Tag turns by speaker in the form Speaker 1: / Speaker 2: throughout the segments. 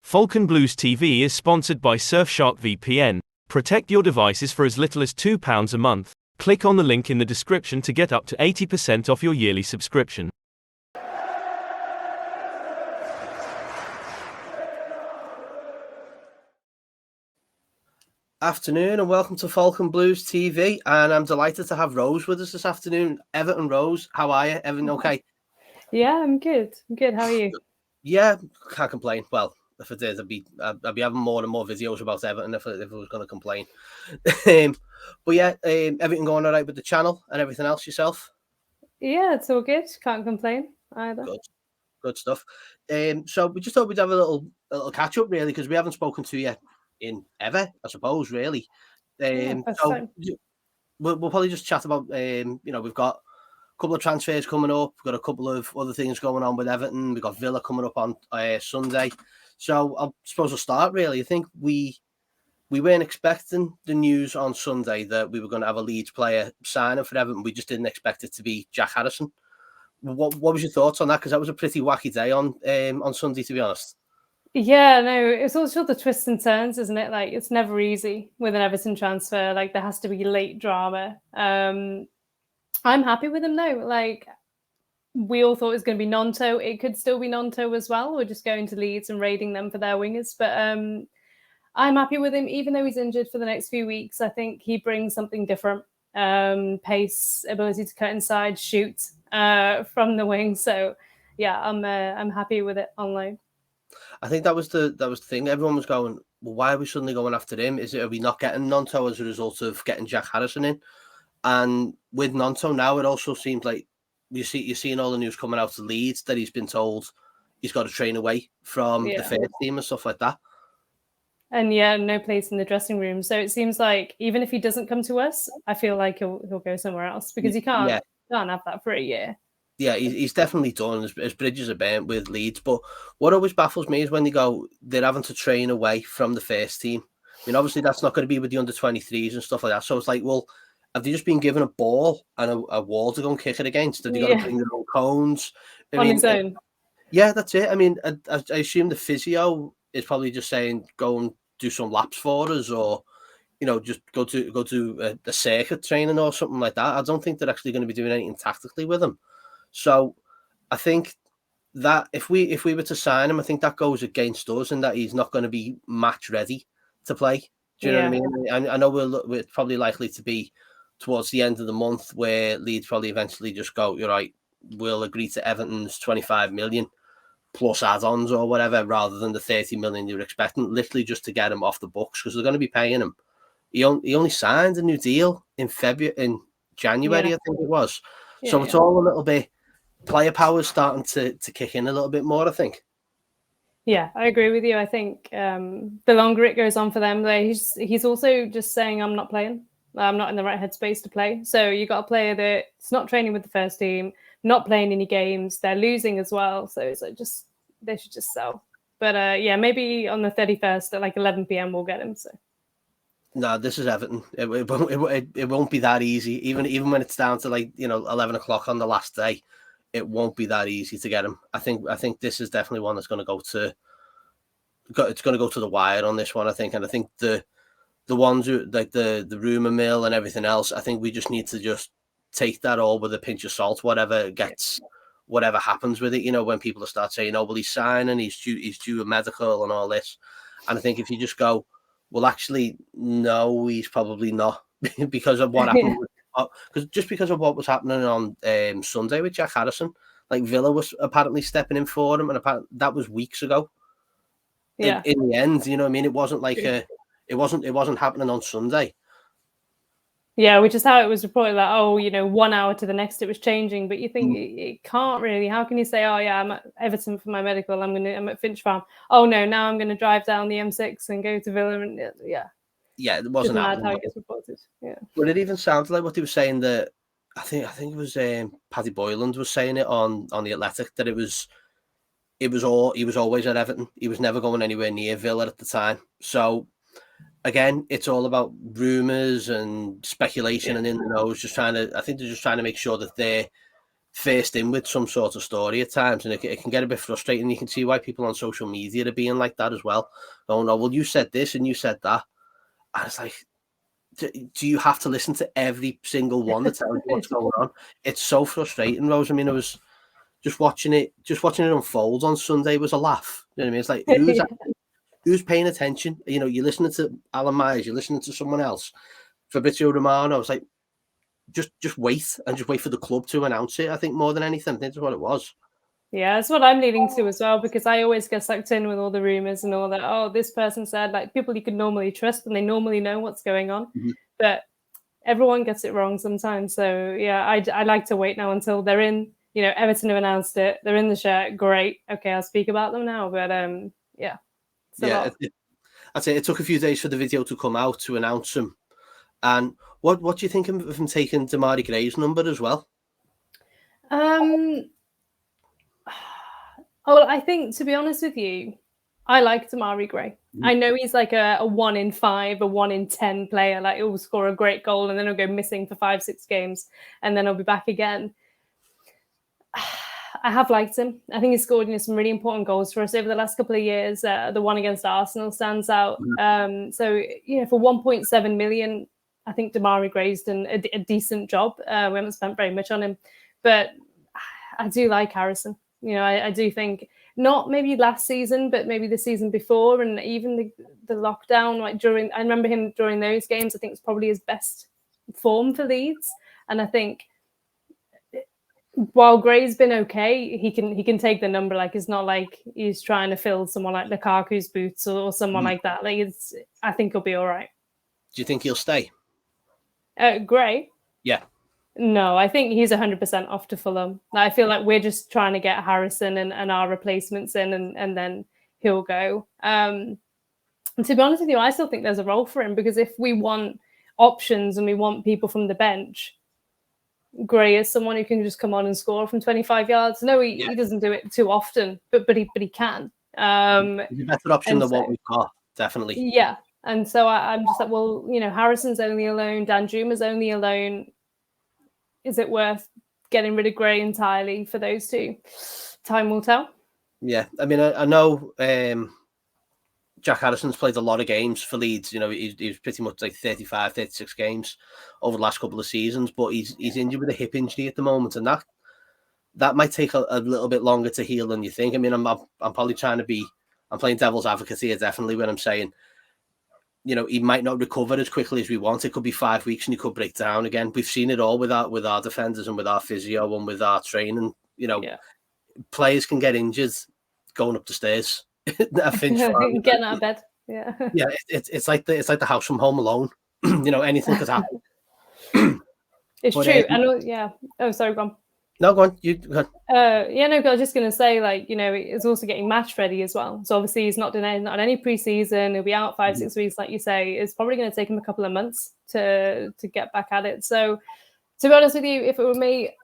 Speaker 1: Falcon Blues TV is sponsored by Surfshark VPN. Protect your devices for as little as £2 a month. Click on the link in the description to get up to 80% off your yearly subscription.
Speaker 2: Afternoon and welcome to Falcon Blues TV, and I'm delighted to have Rose with us this afternoon. Everton Rose, how are you? Everything okay?
Speaker 3: Yeah, I'm good. How are you?
Speaker 2: Yeah, can't complain. Well, if I did, I'd be having more and more videos about Everton if I was going to complain. But yeah, everything going all right with the channel and everything else yourself?
Speaker 3: Yeah, it's all good. Can't complain either.
Speaker 2: Good stuff. So we just thought we'd have a little catch up really, because we haven't spoken to you in ever, I suppose, really. So we'll probably just chat about we've got a couple of transfers coming up. We've got a couple of other things going on with Everton. We've got Villa coming up on Sunday. So I suppose we'll start really. I think we weren't expecting the news on Sunday that we were going to have a Leeds player signing for Everton. We just didn't expect it to be Jack Harrison. What was your thoughts on that? Because that was a pretty wacky day on Sunday, to be honest.
Speaker 3: Yeah, no, it's all sort of twists and turns, isn't it? Like, it's never easy with an Everton transfer. Like, there has to be late drama. I'm happy with him though. Like, we all thought it was going to be Nonto. It could still be Nonto as well. We're just going to Leeds and raiding them for their wingers. But I'm happy with him, even though he's injured for the next few weeks. I think he brings something different. Pace, ability to cut inside, shoot from the wing. So yeah, I'm happy with it on loan.
Speaker 2: I think that was the thing. Everyone was going, well, why are we suddenly going after him? Are we not getting Nonto as a result of getting Jack Harrison in? And with Nonto now, it also seems like you're seeing all the news coming out of Leeds that he's been told he's got to train away from the first team and stuff like that.
Speaker 3: And yeah, no place in the dressing room. So it seems like even if he doesn't come to us, I feel like he'll go somewhere else, because he can't have that for a year.
Speaker 2: Yeah, he's definitely done. His bridges are burnt with Leeds. But what always baffles me is when they're having to train away from the first team. I mean, obviously that's not going to be with the under-23s and stuff like that. So it's like, well, have they just been given a ball and a wall to go and kick it against? Have they got to bring their own cones?
Speaker 3: On his own.
Speaker 2: Yeah, that's it. I mean, I assume the physio is probably just saying, go and do some laps for us, or just go to a circuit training or something like that. I don't think they're actually going to be doing anything tactically with him. So I think that if we were to sign him, I think that goes against us, and that he's not going to be match ready to play. Do you know what I mean? I know we're probably likely to be towards the end of the month where Leeds probably eventually just go, you're right, we'll agree to Everton's 25 million plus add-ons or whatever, rather than the 30 million you're expecting, literally just to get him off the books, because they're going to be paying him. He only signed a new deal in January, I think it was. So it's all a little bit, player power is starting to kick in a little bit more, I think.
Speaker 3: Yeah, I agree with you. I think the longer it goes on for them, he's also just saying, I'm not playing. I'm not in the right headspace to play. So you got a player that's not training with the first team, not playing any games. They're losing as well. So it's like they should just sell. But maybe on the 31st at like 11 p.m. we'll get him. So.
Speaker 2: No, this is Everton. It won't be that easy. Even when it's down to 11 o'clock on the last day, it won't be that easy to get him. I think this is definitely one that's going to go to the wire on this one. I think, and I think the ones who like the rumor mill and everything else, I think we just need to just take that all with a pinch of salt. Whatever happens with it, when people start saying, "Oh, well, he's signing, he's due a medical and all this," and I think if you just go, well, actually, no, he's probably not, because of what happened. Because of what was happening on Sunday with Jack Harrison, like Villa was apparently stepping in for him, and that was weeks ago.
Speaker 3: Yeah.
Speaker 2: In the end, you know what I mean? It wasn't like it wasn't happening on Sunday.
Speaker 3: Yeah, which is how it was reported. Like, 1 hour to the next, it was changing. But you think it can't really. How can you say, oh yeah, I'm at Everton for my medical. I'm at Finch Farm. Oh no, now I'm going to drive down the M6 and go to Villa. And
Speaker 2: yeah, it wasn't
Speaker 3: how it gets reported. Yeah,
Speaker 2: but it even sounded like what he was saying, that I think it was Paddy Boyland was saying it on the Athletic, that he was always at Everton. He was never going anywhere near Villa at the time. So again, it's all about rumours and speculation and in the nose. I think they're just trying to make sure that they're first in with some sort of story at times, and it can get a bit frustrating. You can see why people on social media are being like that as well. Oh no, well, you said this and you said that. And it's like, do you have to listen to every single one that tells you what's going on? It's so frustrating, Rose. I mean, I was just watching it unfold on Sunday was a laugh. You know what I mean? It's like, who's paying attention? You know, you're listening to Alan Myers, you're listening to someone else. Fabrizio Romano, I was like, just wait and just wait for the club to announce it. I think more than anything, I think that's what it was.
Speaker 3: Yeah, that's what I'm leaning to as well, because I always get sucked in with all the rumors and all that. Oh, this person said, like, people you could normally trust and they normally know what's going on, but everyone gets it wrong sometimes. So yeah, I like to wait now until they're in. You know, Everton have announced it. They're in the shirt. Great. Okay, I'll speak about them now. But yeah,
Speaker 2: I'd say it took a few days for the video to come out to announce him. And what do you think of him taking Damari Gray's number as well?
Speaker 3: Oh, I think, to be honest with you, I like Damari Gray. I know he's like a 1 in 5, a 1 in 10 player. Like, he'll score a great goal and then he'll go missing for 5-6 games and then he'll be back again. I have liked him. I think he's scored some really important goals for us over the last couple of years. The one against Arsenal stands out. So, for 1.7 million, I think Damari Gray's done a decent job. We haven't spent very much on him, but I do like Harrison. I do think, not maybe last season, but maybe the season before, and even the lockdown, I remember him during those games. I think it's probably his best form for Leeds, and I think while Gray's been okay, he can take the number. Like, it's not like he's trying to fill someone like Lukaku's boots or someone like that. Like, I think he'll be all right.
Speaker 2: Do you think he'll stay?
Speaker 3: Gray?
Speaker 2: Yeah.
Speaker 3: No, I think he's 100% off to Fulham. I feel like we're just trying to get Harrison and our replacements in, and then he'll go. And to be honest with you, I still think there's a role for him, because if we want options and we want people from the bench, Gray is someone who can just come on and score from 25 yards. No, he doesn't do it too often, but he can.
Speaker 2: He's a better option than what we've got, definitely.
Speaker 3: Yeah, and so I'm just like, well, Harrison's only a loan, Danjuma's only a loan. Is it worth getting rid of Gray entirely for those two? Time will tell.
Speaker 2: Yeah, I mean, I know Jack Harrison's played a lot of games for Leeds. He's pretty much like 35, 36 games over the last couple of seasons, but he's injured with a hip injury at the moment, and that might take a little bit longer to heal than you think. I mean, I'm probably I'm playing devil's advocate here, definitely, when I'm saying, he might not recover as quickly as we want. It could be 5 weeks and he could break down again. We've seen it all with our defenders and with our physio and with our training. Players can get injured going up the stairs.
Speaker 3: Getting out of bed. Yeah.
Speaker 2: Yeah, it's like the house from Home Alone. Anything could happen.
Speaker 3: It's true. Yeah. Oh, sorry, go on.
Speaker 2: No, go on. You go on.
Speaker 3: I was just going to say, it's also getting match ready as well. So obviously he's not on any preseason. He'll be out 5-6 weeks, like you say. It's probably going to take him a couple of months to get back at it. So to be honest with you, if it were me,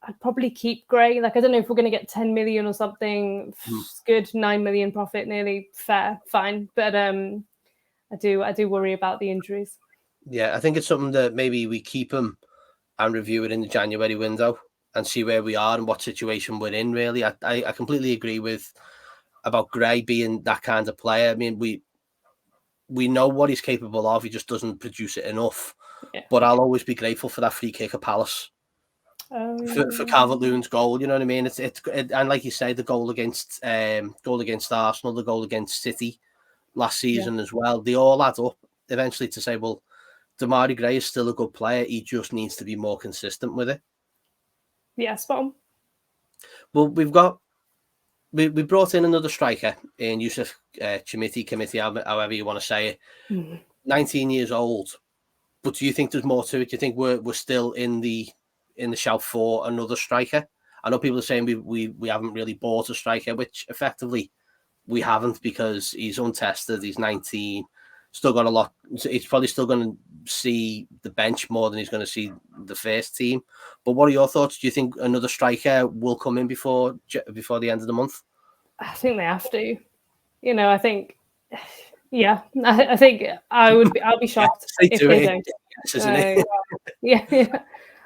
Speaker 3: I'd probably keep Gray. Like, I don't know if we're going to get 10 million or something. It's good, 9 million profit, nearly fair, fine. But I do worry about the injuries.
Speaker 2: Yeah, I think it's something that maybe we keep him and review it in the January window and see where we are and what situation we're in, really. I completely agree about Gray being that kind of player. I mean, we know what he's capable of. He just doesn't produce it enough. Yeah. But I'll always be grateful for that free kick at Palace. For Calvert-Lewin's goal, you know what I mean? It's and like you say, the goal against Arsenal, the goal against City last season as well. They all add up eventually to say, well, Damari Gray is still a good player. He just needs to be more consistent with it.
Speaker 3: Yeah, spot on.
Speaker 2: Well, we brought in another striker in Yusuf Committee, however you want to say it. 19 years old. But do you think there's more to it? Do you think we're still in the shout for another striker? I know people are saying we haven't really bought a striker, which effectively we haven't, because he's untested. He's 19, still got a lot. He's probably still going to see the bench more than he's going to see the first team. But what are your thoughts? Do you think another striker will come in before the end of the month?
Speaker 3: I think they have to. I think, I think I'll be shocked if they don't.
Speaker 2: Yes, isn't it?
Speaker 3: Yeah.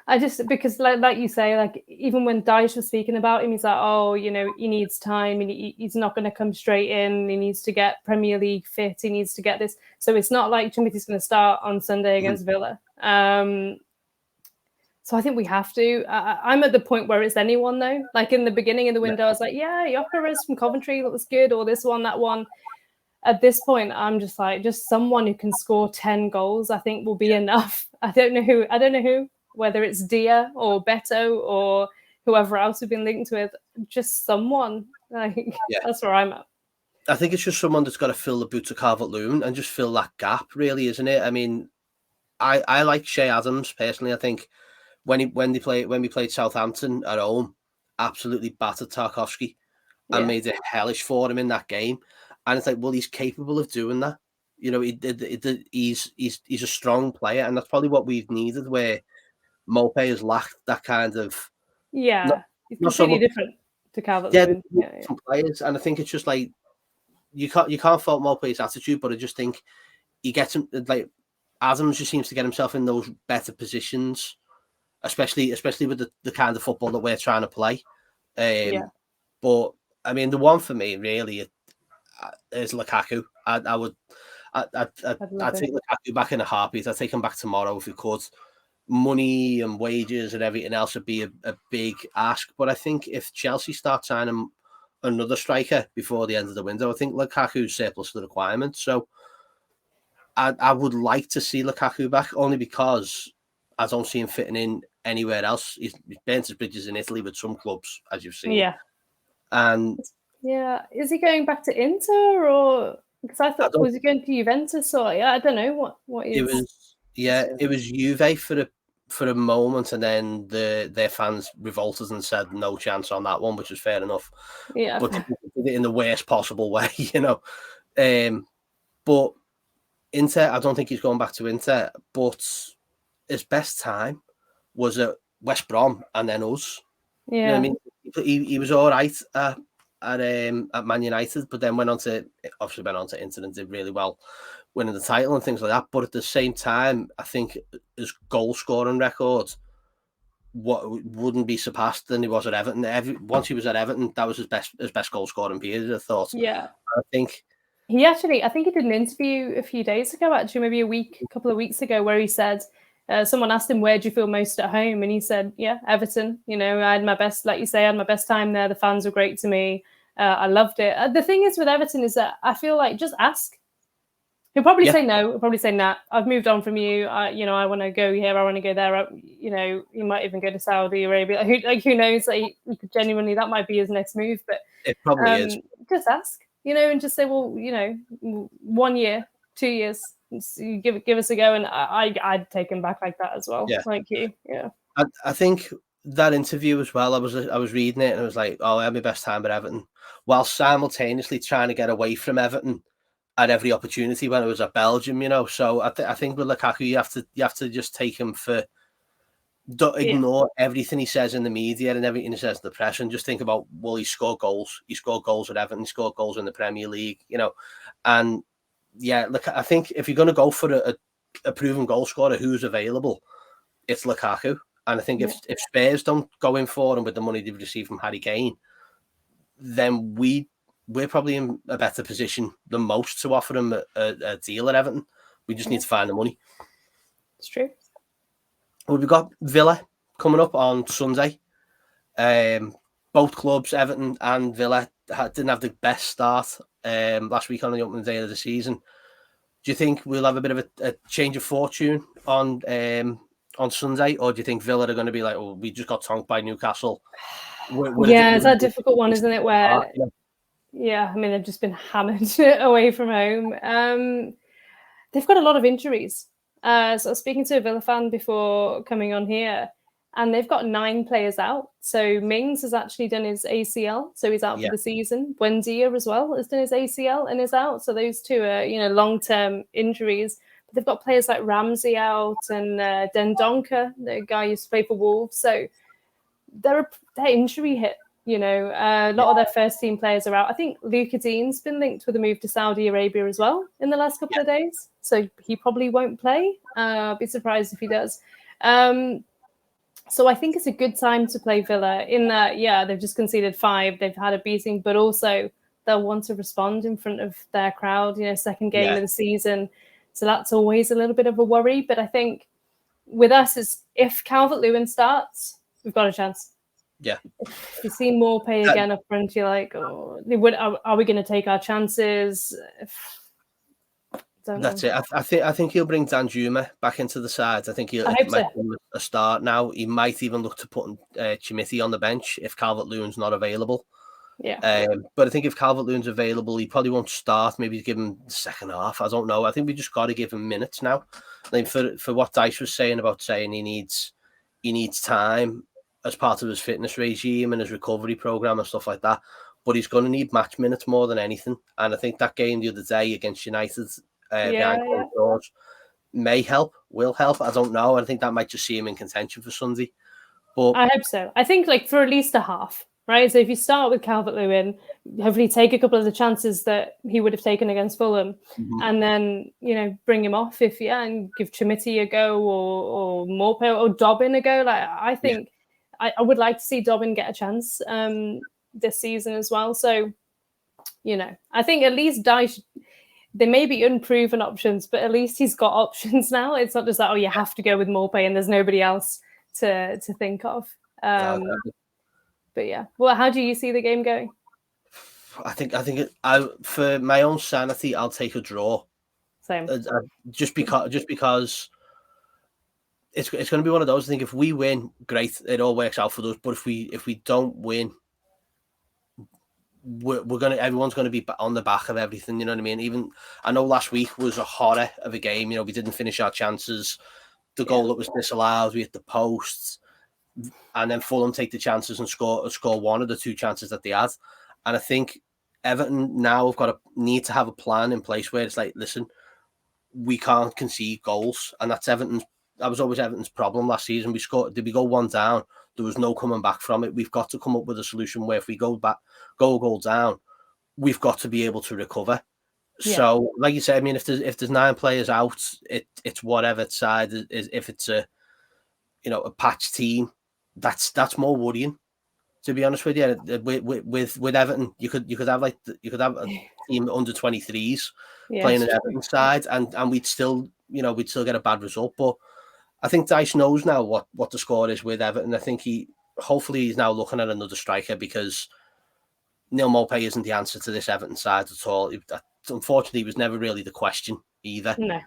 Speaker 3: I just, because like you say, like even when Dyche was speaking about him, he's like, oh, you know, he needs time and he's not going to come straight in. He needs to get Premier League fit. He needs to get this. So it's not like Timothy's going to start on Sunday against Villa. So I think we have to. I'm at the point where it's anyone though. Like in the beginning of the window, I was like, yeah, Gyökeres from Coventry, that was good, or this one, that one. At this point, I'm just like, just someone who can score 10 goals, I think will be enough. I don't know who, whether it's Dia or Beto or whoever else we've been linked with, just someone. Like, that's where I'm at.
Speaker 2: I think it's just someone that's got to fill the boots of Calvert-Lewin and just fill that gap, really, isn't it? I mean, I like Shea Adams personally. I think when we played Southampton at home, absolutely battered Tarkowski and made it hellish for him in that game. And it's like, well, he's capable of doing that. You know, he's a strong player, and that's probably what we've needed. Where Maupay has lacked that kind of
Speaker 3: he's completely different to Calvert-Lewin.
Speaker 2: Different players, and I think it's just like you can't fault Maupay's attitude, but I just think he gets him like Adams just seems to get himself in those better positions, especially with the kind of football that we're trying to play. But I mean, the one for me really is Lukaku. I'd take Lukaku back in a heartbeat. I'd take him back tomorrow if we could. Money and wages and everything else would be a big ask. But I think if Chelsea start signing another striker before the end of the window, I think Lukaku's surplus to the requirements. So I would like to see Lukaku back, only because I don't see him fitting in anywhere else. He's burnt his bridges in Italy with some clubs, as you've seen. And
Speaker 3: is he going back to Inter, or because I thought was he going to Juventus, or I don't know what
Speaker 2: it was. It was Juve for a moment, and then their fans revolted and said no chance on that one, which was fair enough. But they did it in the worst possible way, you know. But Inter, I don't think he's going back to Inter. But his best time was at West Brom and then us. You know what I mean? He was all right at Man United, but then went on to Inter and did really well, winning the title and things like that. But at the same time, I think his goal scoring record wouldn't be surpassed than he was at Everton. Once he was at Everton, that was his best goal scoring period, I thought.
Speaker 3: Yeah,
Speaker 2: I think
Speaker 3: he did an interview a few days ago, actually, maybe a couple of weeks ago, where he said. Someone asked him, where do you feel most at home? And he said, Everton. You know, I had my best, like you say, I had my best time there. The fans were great to me. I loved it. The thing is with Everton is that I feel like just ask. He'll probably say no. He'll probably say, nah, I've moved on from you. I want to go here. I want to go there. He might even go to Saudi Arabia. Who knows? Like, he could genuinely, that might be his next move. But
Speaker 2: it probably is.
Speaker 3: Just ask, and just say, well, 1 year, 2 years. You give us a go, and I'd take him back like that as well. Like you,
Speaker 2: I think that interview as well. I was reading it and I was like, oh, I had my best time at Everton, while simultaneously trying to get away from Everton at every opportunity when it was at Belgium. So I think with Lukaku, you have to just take him for. Don't ignore everything he says in the media and everything he says in the press, and just think about, well, he scored goals. He scored goals at Everton. He scored goals in the Premier League. And. Yeah, look, I think if you're going to go for a proven goal scorer who's available, it's Lukaku. And I think if Spurs don't go in for him with the money they've received from Harry Kane, then we're probably in a better position than most to offer him a deal at Everton. We just need to find the money.
Speaker 3: It's true.
Speaker 2: Well, we've got Villa coming up on Sunday. Both clubs, Everton and Villa, didn't have the best start last week on the opening day of the season. Do you think we'll have a bit of a change of fortune on Sunday, or do you think Villa are going to be like, oh, we just got tonked by Newcastle?
Speaker 3: It's a difficult one, isn't it? Where, I mean, they've just been hammered away from home. They've got a lot of injuries. So I was speaking to a Villa fan before coming on here, and they've got 9 players out. So Mings has actually done his ACL, so he's out for the season. Buendia as well has done his ACL and is out. So those two are, long-term injuries. But they've got players like Ramsey out and Dendoncker, the guy who used to play for Wolves. So they're injury hit. A lot of their first team players are out. I think Luka Dean's been linked with a move to Saudi Arabia as well in the last couple of days. So he probably won't play. I'll be surprised if he does. So I think it's a good time to play Villa in that, yeah, they've just conceded 5, they've had a beating, but also they'll want to respond in front of their crowd, second game of the season. So that's always a little bit of a worry. But I think with us, is if Calvert-Lewin starts, we've got a chance.
Speaker 2: Yeah.
Speaker 3: If you see Maupay again up front, you're like, oh, are we going to take our chances?
Speaker 2: That's it. I think he'll bring Danjuma back into the side. I think he might be a start now. He might even look to put Chimiti on the bench if Calvert-Lewin's not available.
Speaker 3: Yeah.
Speaker 2: But I think if Calvert-Lewin's available, he probably won't start. Maybe give him the second half. I don't know. I think we just got to give him minutes now. Like for what Dice was saying about saying he needs time as part of his fitness regime and his recovery program and stuff like that. But he's going to need match minutes more than anything. And I think that game the other day against United behind closed doors will help. I don't know. I think that might just see him in contention for Sunday. But
Speaker 3: I hope so. I think for at least a half, right? So if you start with Calvert-Lewin, hopefully take a couple of the chances that he would have taken against Fulham, and then bring him off and give Chimiti a go or Maupay or Dobbin a go. Like I think I would like to see Dobbin get a chance this season as well. So I think at least Dyche. They may be unproven options, but at least he's got options now. It's not just that, you have to go with Maupay and there's nobody else to think of. But yeah, well, how do you see the game going?
Speaker 2: I think for my own sanity, I'll take a draw.
Speaker 3: Same.
Speaker 2: Just because it's going to be one of those. I think if we win, great, it all works out for us. But if we don't win, everyone's going to be on the back of everything. You know what I mean? Even I know last week was a horror of a game. We didn't finish our chances. The goal that was disallowed, we hit the posts, and then Fulham take the chances and score one of the 2 chances that they had. And I think Everton now have need to have a plan in place where it's like, listen, we can't concede goals, and that's Everton's. That was always Everton's problem last season. Did we go 1 down? There was no coming back from it. We've got to come up with a solution where if we go a goal down, we've got to be able to recover. Yeah. So, like you said, I mean, if there's 9 players out, it's whatever side is. If it's a patch team, that's more worrying. To be honest with you, with Everton, you could have a team under 23s playing an Everton side, and we'd still get a bad result. But I think Dyche knows now what the score is with Everton. I think hopefully he's now looking at another striker, because Neil Maupay isn't the answer to this Everton side at all. Unfortunately, he was never really the question either.
Speaker 3: No.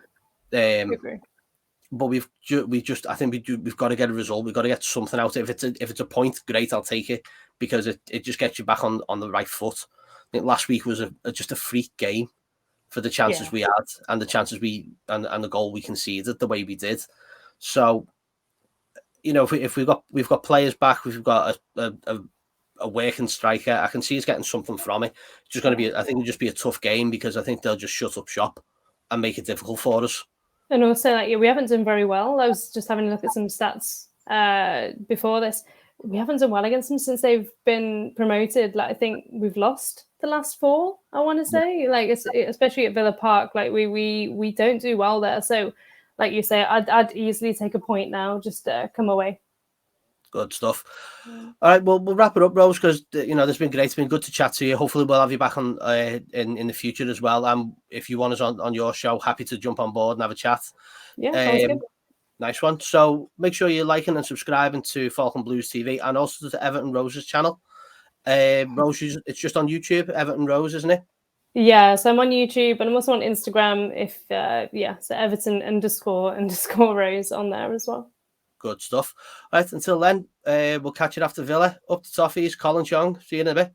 Speaker 2: But we've got to get a result. We've got to get something out. If it's a point, great, I'll take it, because it just gets you back on the right foot. I think last week was just a freak game for the chances we had and the chances and the goal we conceded the way we did. So, if we've got players back, we've got a working striker, I can see us getting something from it. It's just going to be, I think, it'll just be a tough game, because I think they'll just shut up shop and make it difficult for us.
Speaker 3: And also, we haven't done very well. I was just having a look at some stats before this. We haven't done well against them since they've been promoted. I think we've lost the last 4, I want to say. Especially at Villa Park, we don't do well there. So, like you say, I'd easily take a point now, just come away.
Speaker 2: Good stuff. All right, well, we'll wrap it up, Rose, because there's been great. It's been good to chat to you. Hopefully, we'll have you back on in the future as well. If you want us on your show, happy to jump on board and have a chat.
Speaker 3: Yeah, sounds good.
Speaker 2: Nice one. So make sure you're liking and subscribing to Falcon Blues TV and also to Everton Rose's channel. Rose, it's just on YouTube, Everton Rose, isn't it?
Speaker 3: Yeah, so I'm on YouTube, and I'm also on Instagram. So Everton _ Rose on there as well.
Speaker 2: Good stuff. All right, until then, we'll catch you after Villa. Up to Toffees, Colin Chong. See you in a bit.